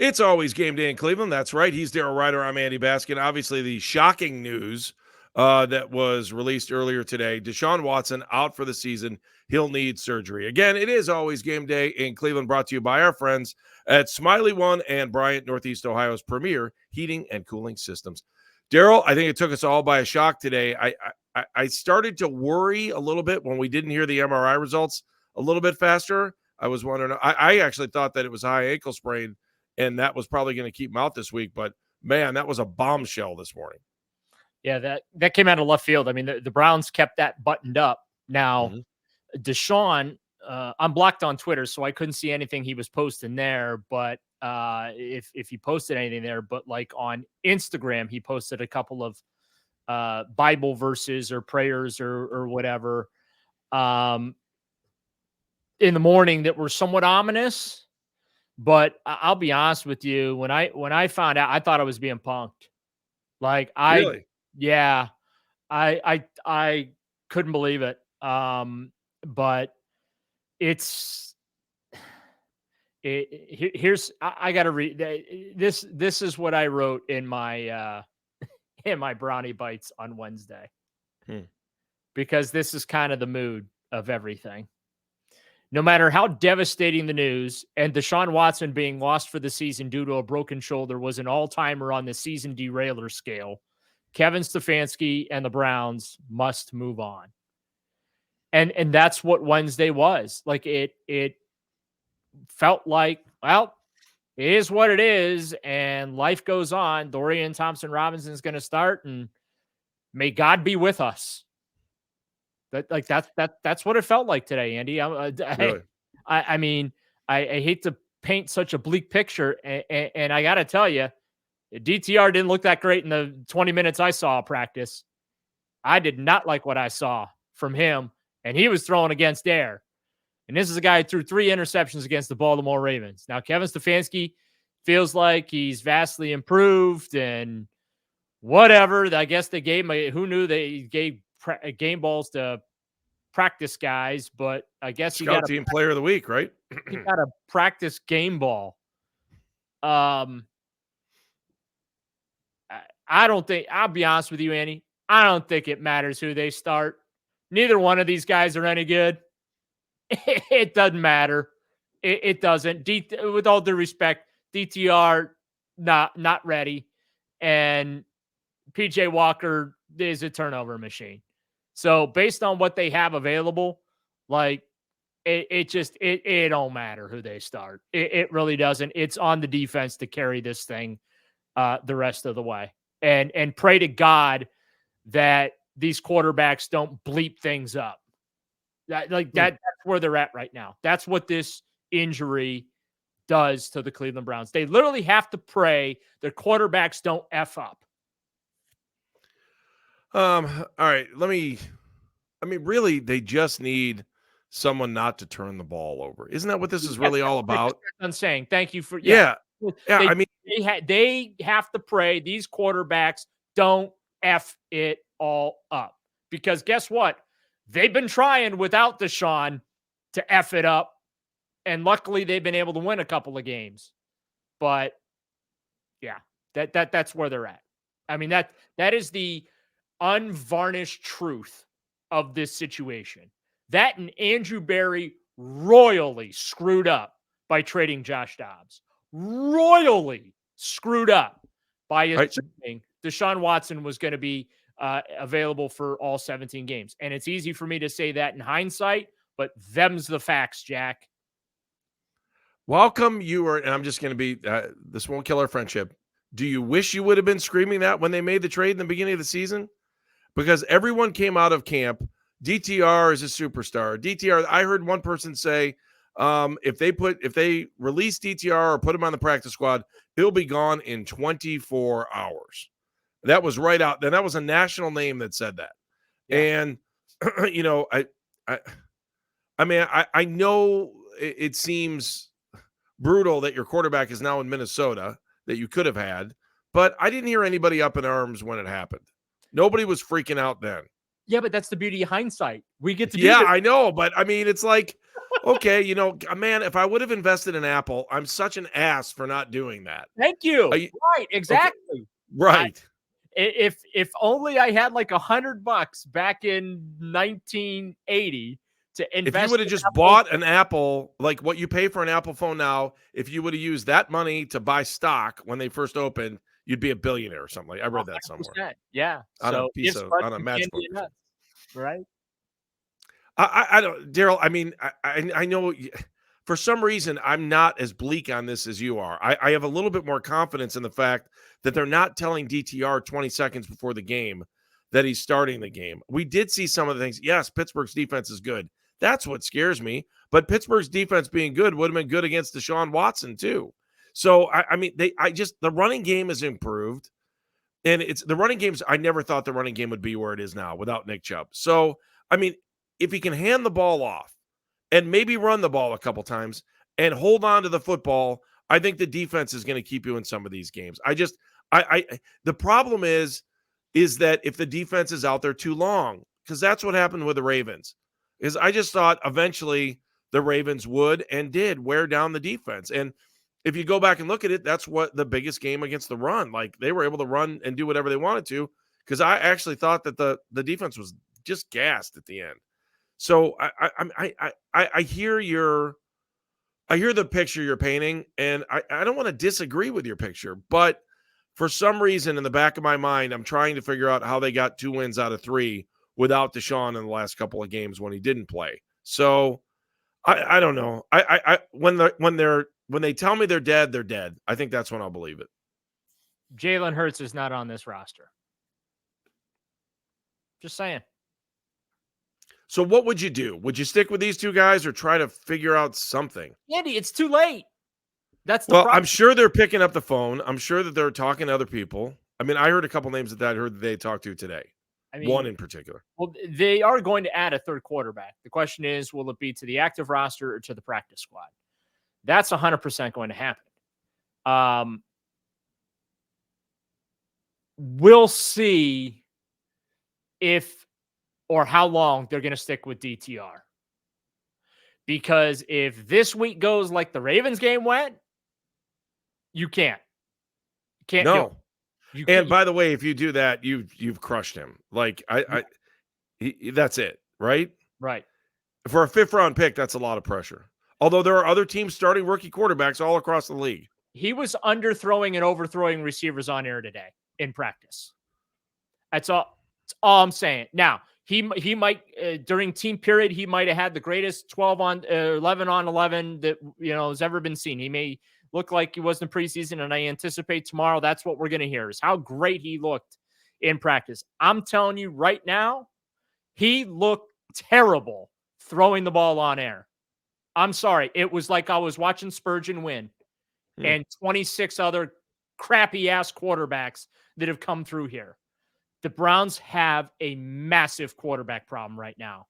It's always game day in Cleveland. That's right. He's Daryl Ruiter. I'm Andy Baskin. Obviously, the shocking news that was released earlier today, Deshaun Watson out for the season. He'll need surgery. Again, it is always game day in Cleveland, brought to you by our friends at Smiley One and Bryant, Northeast Ohio's premier heating and cooling systems. Daryl, I think it took us all by a shock today. I started to worry a little bit when we didn't hear the MRI results a little bit faster. I was wondering, I actually thought that it was a high ankle sprain, and that was probably going to keep him out this week. But, man, that was a bombshell this morning. Yeah, that came out of left field. I mean, the Browns kept that buttoned up. Now, Deshaun, I'm blocked on Twitter, so I couldn't see anything he was posting there. But if he posted anything there, but like on Instagram, he posted a couple of Bible verses or prayers or whatever in the morning that were somewhat ominous. But I'll be honest with you, when I found out, I thought I was being punked. Like Really? Yeah, I couldn't believe it. But here's I got to read this. This is what I wrote in my brownie bites on Wednesday, because this is kind of the mood of everything. No matter how devastating the news, and Deshaun Watson being lost for the season due to a broken shoulder was an all-timer on the season derailer scale, Kevin Stefanski and the Browns must move on. And that's what Wednesday was. Like it felt like, well, it is what it is, and life goes on. Dorian Thompson-Robinson is going to start, and may God be with us. That's what it felt like today, Andy. Really? I mean, I hate to paint such a bleak picture, and I got to tell you, DTR didn't look that great in the 20 minutes I saw of practice. I did not like what I saw from him, and he was throwing against air. And this is a guy who threw 3 interceptions against the Baltimore Ravens. Now, Kevin Stefanski feels like he's vastly improved and whatever. I guess they gave him who knew they gave game balls to practice guys, but I guess he got a team player of the week, right? He got a practice game ball. I don't think, I'll be honest with you, Andy, I don't think it matters who they start. Neither one of these guys are any good. It doesn't matter. It doesn't. With all due respect, DTR not ready, and PJ Walker is a turnover machine. So based on what they have available, like it don't matter who they start. It really doesn't. It's on the defense to carry this thing the rest of the way, and pray to God that these quarterbacks don't bleep things up. That's where they're at right now. That's what this injury does to the Cleveland Browns. They literally have to pray their quarterbacks don't F up. All right. Really, they just need someone not to turn the ball over. Isn't that what this is really all about? I'm saying thank you for yeah. They have to pray these quarterbacks don't F it all up, because guess what? They've been trying without Deshaun to F it up, and luckily they've been able to win a couple of games. But yeah, that's where they're at. I mean, that is the unvarnished truth of this situation. That and Andrew Berry royally screwed up by trading Josh Dobbs. Royally screwed up by assuming Deshaun Watson was going to be available for all 17 games. And it's easy for me to say that in hindsight, but them's the facts, Jack. Welcome, and I'm just going to be, this won't kill our friendship. Do you wish you would have been screaming that when they made the trade in the beginning of the season? Because everyone came out of camp. DTR is a superstar. DTR, I heard one person say, if they release DTR or put him on the practice squad, he'll be gone in 24 hours. That was right out. Then that was a national name that said that. Yeah. And, I know it seems brutal that your quarterback is now in Minnesota that you could have had, but I didn't hear anybody up in arms when it happened. Nobody was freaking out then. Yeah, but that's the beauty of hindsight. We get to I know, but I mean, it's like Okay, man, if I would have invested in Apple, I'm such an ass for not doing that. Thank you. I Right, okay, exactly. right. If only I had like $100 back in 1980 to If you invest would have in just Apple. bought an Apple, like what you pay for an Apple phone now, if you would have used that money to buy stock when they first opened, you'd be a billionaire or something. I read that somewhere 100%. Yeah. on a So on a you can matchbook be or something. nuts, right? I don't, Daryl. I mean, I know for some reason I'm not as bleak on this as you are. I have a little bit more confidence in the fact that they're not telling DTR 20 seconds before the game that he's starting the game. We did see some of the things. Yes, Pittsburgh's defense is good. That's what scares me. But Pittsburgh's defense being good would have been good against Deshaun Watson too. So I mean, the running game has improved. And it's the running games. I never thought the running game would be where it is now without Nick Chubb. So, I mean, if he can hand the ball off and maybe run the ball a couple times and hold on to the football, I think the defense is going to keep you in some of these games. The problem is that if the defense is out there too long, because that's what happened with the Ravens, is I just thought eventually the Ravens would and did wear down the defense. And if you go back and look at it, that's what the biggest game against the run. Like they were able to run and do whatever they wanted to, because I actually thought that the defense was just gassed at the end. So I hear the picture you're painting, and I don't want to disagree with your picture, but for some reason in the back of my mind, I'm trying to figure out how they got 2 wins out of 3 without Deshaun in the last couple of games when he didn't play. So I don't know. When they tell me they're dead, they're dead. I think that's when I'll believe it. Jalen Hurts is not on this roster. Just saying. So what would you do? Would you stick with these two guys or try to figure out something? Andy, it's too late. That's the Well, problem. I'm sure they're picking up the phone. I'm sure that they're talking to other people. I mean, I heard a couple names that I heard that they talked to today. I mean, One in particular. well, they are going to add a third quarterback. The question is, will it be to the active roster or to the practice squad? That's 100% going to happen. We'll see if or how long they're going to stick with DTR. Because if this week goes like the Ravens game went, you can't. You can't do it. No. And by the way, if you do that, you've crushed him. Like that's it, right? Right. For a 5th round pick, that's a lot of pressure. Although there are other teams starting rookie quarterbacks all across the league. He was underthrowing and overthrowing receivers on air today in practice. That's all I'm saying. Now, he might during team period, he might have had the greatest 11 on 11 that has ever been seen. He may look like he was in preseason, and I anticipate tomorrow that's what we're going to hear is how great he looked in practice. I'm telling you right now, he looked terrible throwing the ball on air. I'm sorry. It was like I was watching Spurgeon win and 26 other crappy ass quarterbacks that have come through here. The Browns have a massive quarterback problem right now.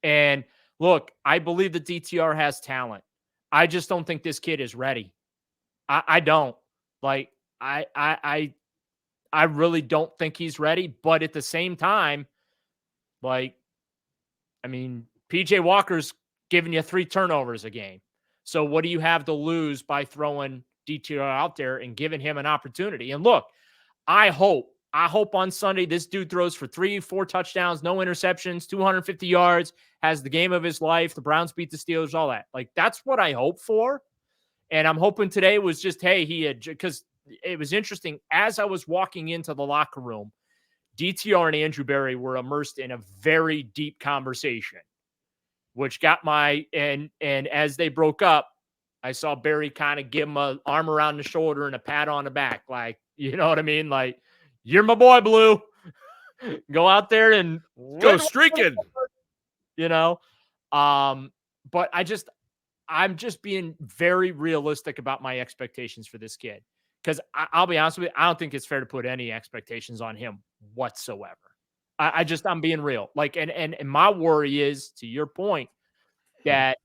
And look, I believe the DTR has talent. I just don't think this kid is ready. I don't. Like, I really don't think he's ready. But at the same time, like, I mean, PJ Walker's giving you 3 turnovers a game. So what do you have to lose by throwing DTR out there and giving him an opportunity? And look, I hope on Sunday this dude throws for 3-4 touchdowns, no interceptions, 250 yards, has the game of his life. The Browns beat the Steelers, all that. Like, that's what I hope for. And I'm hoping today was just, hey, because it was interesting. As I was walking into the locker room, DTR and Andrew Berry were immersed in a very deep conversation, which got and as they broke up, I saw Berry kind of give him an arm around the shoulder and a pat on the back. Like, you know what I mean? Like, you're my boy, Blue. Go out there and go streaking. But I'm just being very realistic about my expectations for this kid. Because I'll be honest with you, I don't think it's fair to put any expectations on him whatsoever. I'm being real. Like, and my worry is, to your point, that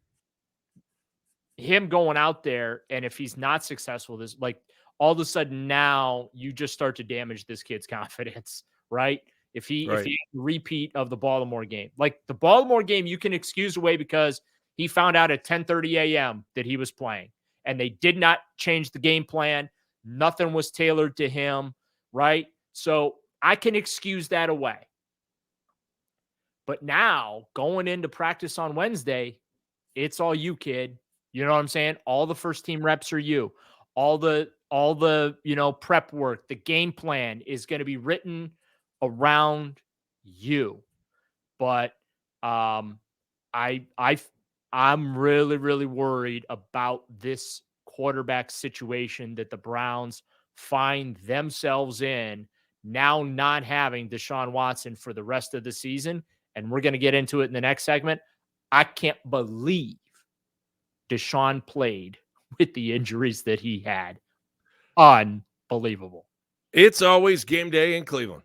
him going out there, and if he's not successful, this, like, all of a sudden now you just start to damage this kid's confidence, right? If he repeat of the Baltimore game, like the Baltimore game, you can excuse away because He found out at 10:30 a.m. that he was playing, and they did not change the game plan. Nothing was tailored to him, right? So I can excuse that away. But now going into practice on Wednesday, it's all you, kid. You know what I'm saying? All the first team reps are you. All the prep work, the game plan is going to be written around you. But I'm really, really worried about this quarterback situation that the Browns find themselves in now, not having Deshaun Watson for the rest of the season. And we're going to get into it in the next segment. I can't believe Deshaun played with the injuries that he had. Unbelievable. It's always game day in Cleveland.